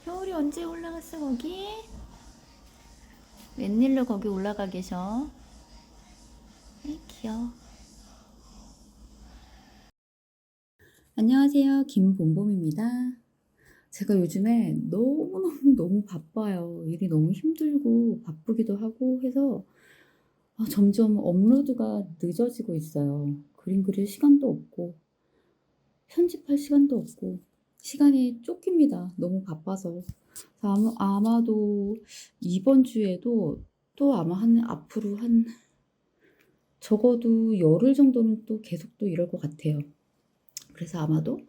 겨울이 언제 올라갔어 거기? 웬일로 거기 올라가 계셔? 에이 귀여워. 안녕하세요, 김봄봄입니다. 제가 요즘에 너무 바빠요. 일이 너무 힘들고 바쁘기도 하고 해서 점점 업로드가 늦어지고 있어요. 그림 그릴 시간도 없고 편집할 시간도 없고 시간이 쫓깁니다. 너무 바빠서. 아마도 이번 주에도 또 아마 앞으로 한 적어도 열흘 정도는 또 계속 또 이럴 것 같아요. 그래서 아마도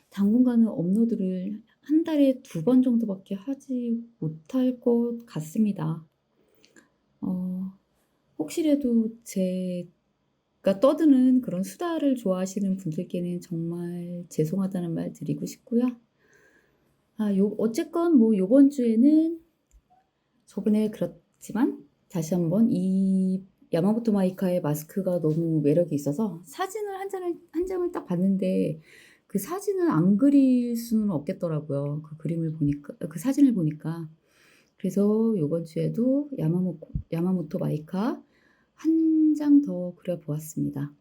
당분간은 업로드를 한 달에 2번 정도밖에 하지 못할 것 같습니다. 어 혹시라도 제가 떠드는 그런 수다를 좋아하시는 분들께는 정말 죄송하다는 말 드리고 싶고요. 어쨌건 뭐 요번 주에는 저번에 그렇지만 다시 한번 이 야마모토 마이카의 마스크가 너무 매력이 있어서 사진을 한 장을 딱 봤는데 그 사진을 안 그릴 수는 없겠더라고요. 그 사진을 보니까. 그래서 요번 주에도 야마모토 마이카 한 장 더 그려 보았습니다.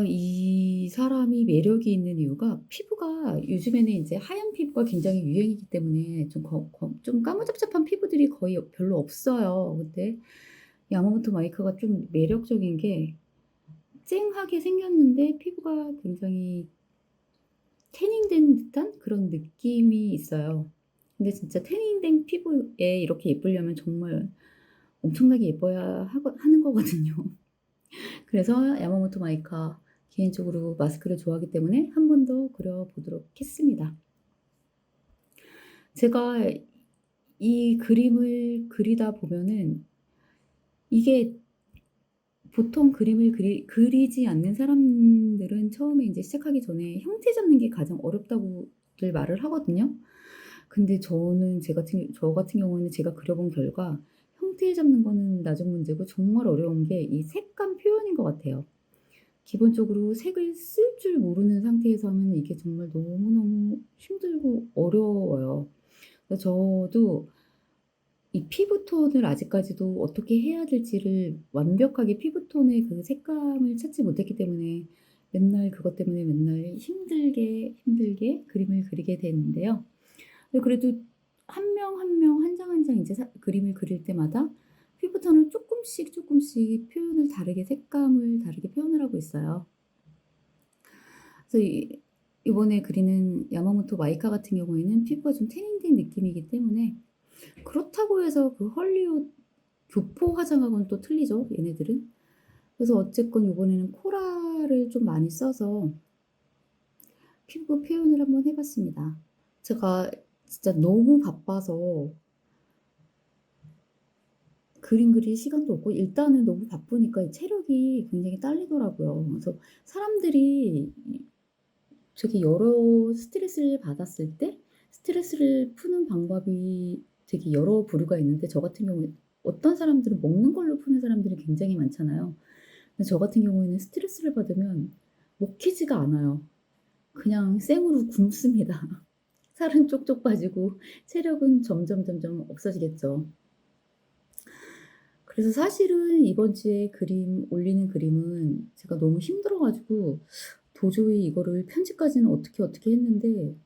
이 사람이 매력이 있는 이유가 피부가 요즘에는 이제 하얀 피부가 굉장히 유행이기 때문에 좀 까무잡잡한 피부들이 거의 별로 없어요. 근데 야마모토 마이카가 좀 매력적인 게 쨍하게 생겼는데 피부가 굉장히 태닝된 듯한 그런 느낌이 있어요. 근데 진짜 태닝된 피부에 이렇게 예쁘려면 정말 엄청나게 예뻐야 하는 거거든요. 그래서 야마모토 마이카 개인적으로 마스크를 좋아하기 때문에 한 번 더 그려 보도록 했습니다. 제가 이 그림을 그리다 보면은 이게 보통 그림을 그리지 않는 사람들은 처음에 인제 시작하기 전에 형태 잡는 게 가장 어렵다고들 말을 하거든요. 근데 저 같은 경우에는 제가 그려 본 결과 형태 잡는 거는 나중 문제고 정말 어려운 게 이 색감 표현인 것 같아요. 기본적으로 색을 쓸 줄 모르는 상태에서 하면 이게 정말 너무너무 힘들고 어려워요. 그래서 저도 이 피부톤을 아직까지도 어떻게 해야 될지를 완벽하게 피부톤의 그 색감을 찾지 못했기 때문에 맨날 그것 때문에 맨날 힘들게 그림을 그리게 되는데요. 근데 그래도 한 명 한 명 한 장 한 장 인제 그림을 그릴 때마다 피부톤을 쪼끔씩 표현을 다르게 색감을 다르게 표현을 하고 있어요. 그래서 이번에 그리는 야마모토 마이카 같은 경우에는 피부가 좀 태닝된 느낌이기 때문에 그렇다고 해서 그 헐리우드 교포 화장하고는 또 틀리죠, 얘네들은. 그래서 어쨌건 요번에는 코랄을 좀 많이 써서 피부 표현을 한번 해 봤습니다. 제가 진짜 너무 바빠서 그림 그릴 시간도 없고 일단은 너무 바쁘니까 이 체력이 굉장히 딸리더라고요. 그래서 사람들이 되게 여러 스트레스를 받았을 때 스트레스를 푸는 방법이 되게 여러 부류가 있는데 저 같은 경우에 어떤 사람들은 먹는 걸로 푸는 사람들이 굉장히 많잖아요. 근데 저 같은 경우에는 스트레스를 받으면 먹히지가 않아요. 그냥 생으로 굶습니다. 살은 쪽쪽 빠지고 체력은 점점 없어지겠죠. 그래서 사실은 이번 주에 올리는 그림은 제가 너무 힘들어 가지고 도저히 이거를 편집까지는 어떻게 했는데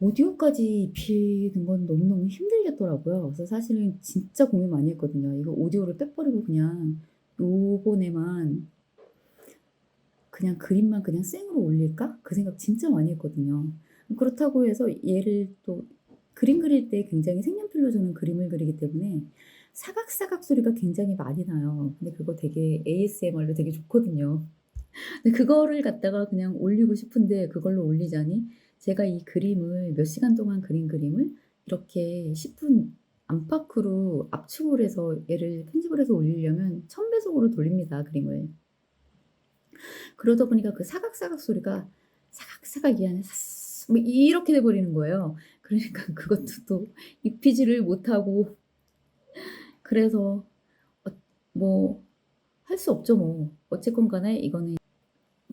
오디오까지 입히는 건 너무너무 힘들겠더라고요. 그래서 사실은 진짜 고민 많이 했거든요. 이거 오디오를 빼버리고 그냥 요번에만 그냥 그림만 그냥 생으로 올릴까? 그 생각 진짜 많이 했거든요. 그렇다고 해서 얘를 또 그림 그릴 때 굉장히 색연필로 저는 그림을 그리기 때문에 사각사각 소리가 굉장히 많이 나요. 근데 그거 되게 ASMR로 되게 좋거든요. 근데 그거를 갖다가 그냥 올리고 싶은데 그걸로 올리자니 제가 이 그림을 몇 시간 동안 그린 그림을 이렇게 10분 안팎으로 압축을 해서 얘를 편집을 해서 올리려면 1000배속으로 돌립니다, 그림을. 그러다 보니까 그 사각사각 소리가 사각사각 이 안에 사스 뭐 이렇게 돼 버리는 거예요. 그러니까 그것도 또 입히지를 못하고 그래서 뭐 할 수 없죠 뭐. 어쨌건 간에 이거는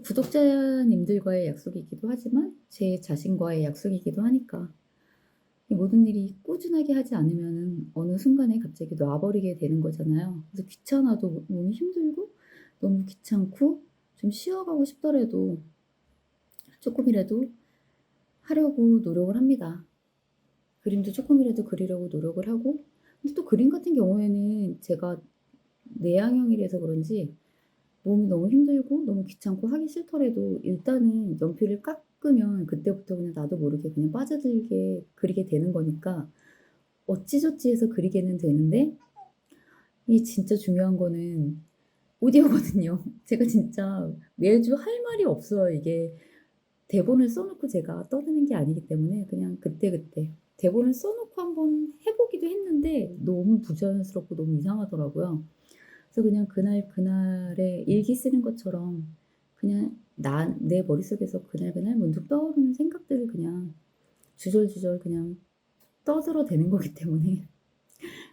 구독자님들과의 약속이기도 하지만 제 자신과의 약속이기도 하니까 이 모든 일이 꾸준하게 하지 않으면은 어느 순간에 갑자기 놔버리게 되는 거잖아요. 그래서 귀찮아도 너무 힘들고 너무 귀찮고 좀 쉬어가고 싶더라도 쪼끔이라도 하려고 노력을 합니다. 그림도 쪼끔이라도 그리려고 노력을 하고, 근데 또 그림 같은 경우에는 제가 내향형이라서 그런지 몸이 너무 힘들고 너무 귀찮고 하기 싫더라도 일단은 연필을 깎으면 그때부터 그냥 나도 모르게 그냥 빠져들게 그리게 되는 거니까 어찌저찌 해서 그리게는 되는데, 이 진짜 중요한 거는 오디오거든요. 제가 진짜 매주 할 말이 없어요. 이게 대본을 써 놓고 제가 떠드는 게 아니기 때문에 그냥 그때그때 대본을 써 놓고 한번 해 보기도 했는데 너무 부자연스럽고 너무 이상하더라고요. 그래서 그냥 그날 그날에 일기 쓰는 것처럼 그냥 내 머릿속에서 그날그날 문득 떠오르는 생각들을 그냥 주절주절 그냥 떠들어대는 거기 때문에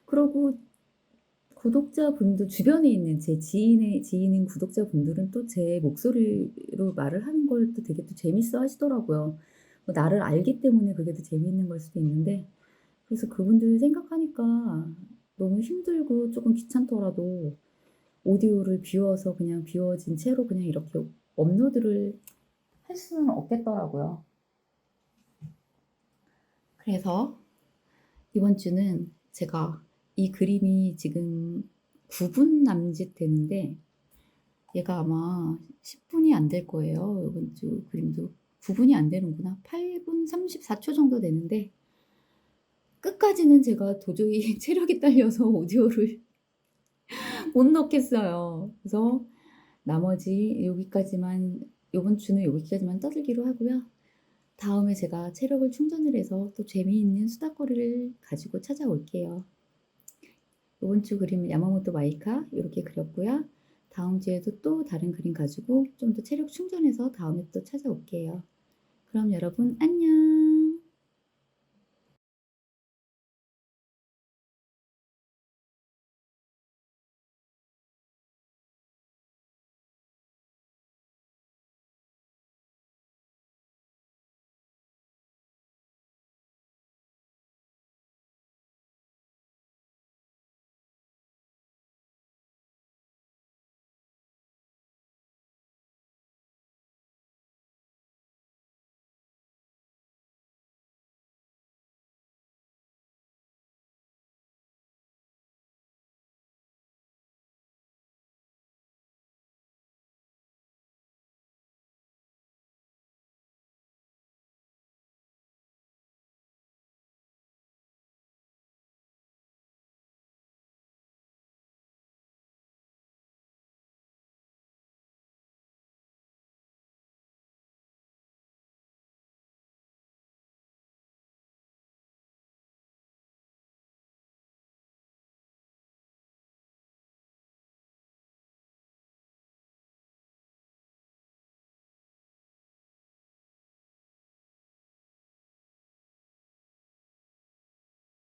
그러고 구독자분들 주변에 있는 제 지인인 구독자분들은 또 제 목소리로 말을 하는 걸 또 되게 또 재밌어 하시더라고요. 뭐 나를 알기 때문에 그게 더 재미있는 걸 수도 있는데, 그래서 그분들 생각하니까 너무 힘들고 쪼끔 귀찮더라도 오디오를 비워서 그냥 비워진 채로 그냥 이렇게 업로드를 할 수는 없겠더라고요. 그래서 이번 주는 제가 이 그림이 지금 9분 남짓 되는데 얘가 아마 10 분이 안 될 거예요. 이번 주 그림도 9 분이 안 되는구나. 8분 34초 정도 되는데 끝까지는 제가 도저히 체력이 딸려서 오디오를 못 넣겠어요. 그래서 나머지 여기까지만, 요번 주는 여기까지만 떠들기로 하고요. 다음에 제가 체력을 충전을 해서 또 재미있는 수다거리를 가지고 찾아올게요. 요번 주 그림은 야마모토 마이카 요렇게 그렸고요. 다음 주에도 또 다른 그림 가지고 좀 더 체력 충전해서 다음에 또 찾아올게요. 그럼 여러분 안녕.